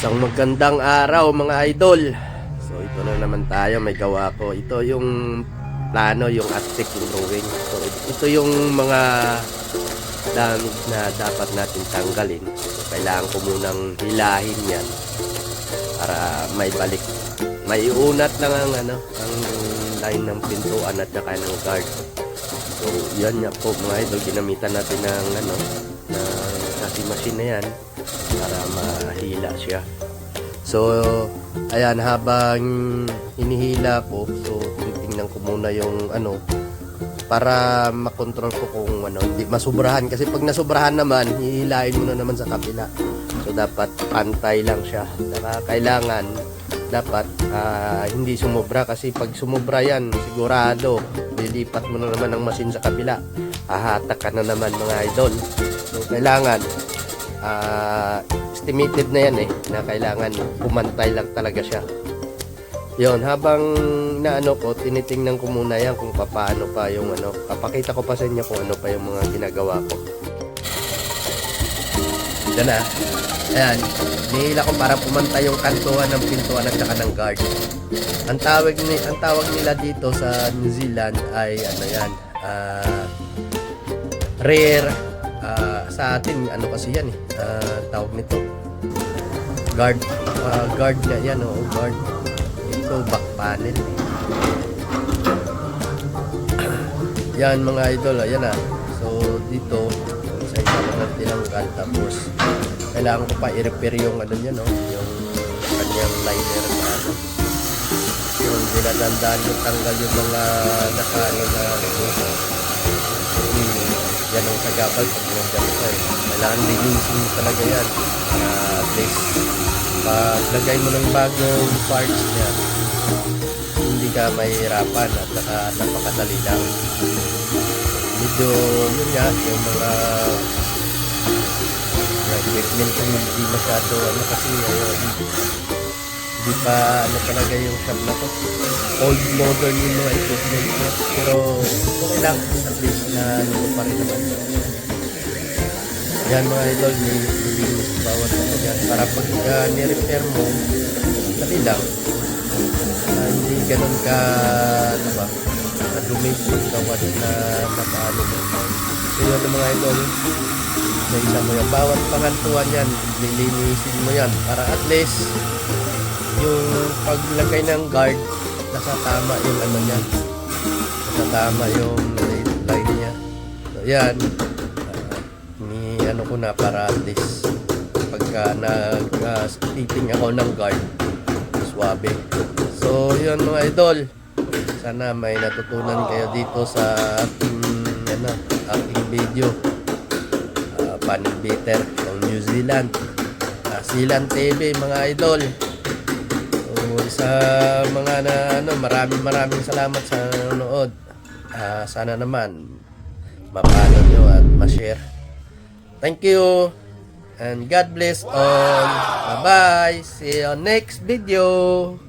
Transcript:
Isang magandang araw mga idol. So ito na naman tayo, may gawa ko. Ito yung plano, yung Aztec drawing. So ito yung mga damit na dapat natin tanggalin. So kailangan ko munang hilahin yan para may balik. May iunat lang ang line ng pintuan at saka ng guard. So yan nga po mga idol, ginamitan natin ng na cutting machine na yan para mahila siya. So ayan, habang hinihila ko, so titingnan ko muna yung para makontrol ko kung hindi masubrahan, kasi pag nasubrahan naman hihilain mo na naman sa kabila. So dapat pantay lang siya. Kailangan dapat hindi sumobra, kasi pag sumobra yan sigurado lilipat mo na naman ang machine sa kabila, hahatak ka na naman mga idol. So kailangan estimated na yan na kailangan pumantay lang talaga siya. Yon, habang ko, tinitingnan ko muna yan kung paano pa yung papakita ko pa sa inyo kung ano pa yung mga ginagawa ko. Yan na. Ayan, nihila ko para pumantay yung kantuan ng pintuan at saka ng guard. Ang tawag nila dito sa New Zealand ay rear. Sa atin kasi yan tawag nito guard na yan, guard. Ito back panel yan mga idol. Ayan so dito sa isa lang natin ang guard, tapos kailangan ko pa i-repair yung yung kanyang liner na yung dinadandaan yung tanggal yung mga nakangin na yan ang sagabal pag nandiyan ka kailangan linisin mo talaga yan at least paglagay mo ng bagong parts niya hindi ka mahihirapan at saka napakadali lang. Medyo yun nga yung mga equipment ko hindi masyado kasi hindi pa talaga yung shop na to, old modern yung mga equipment niya, pero okay lang, at least na pa rin naman yan mga idol. Nilinis bawat yan para pag ni-repair mo dali lang, hindi ganun ka na-dumate pagkawad na nakaano mo. So yun mga idol, sa isa mo yan, bawat pangantuan yan nilinisin mo yan para at least yung paglagay ng guard nasa tama yung niya, nasa tama yung line niya. So yan, ko na para at least pagka nag-fitting ako ng guard swabe. So yun mga idol, sana may natutunan kayo dito sa aking video. Panel beater ng New Zealand, Zealand TV mga idol. Sa mga maraming salamat sa nanonood. Sana naman mapalo nyo at ma-share. Thank you and God bless all. Bye bye. See you next video.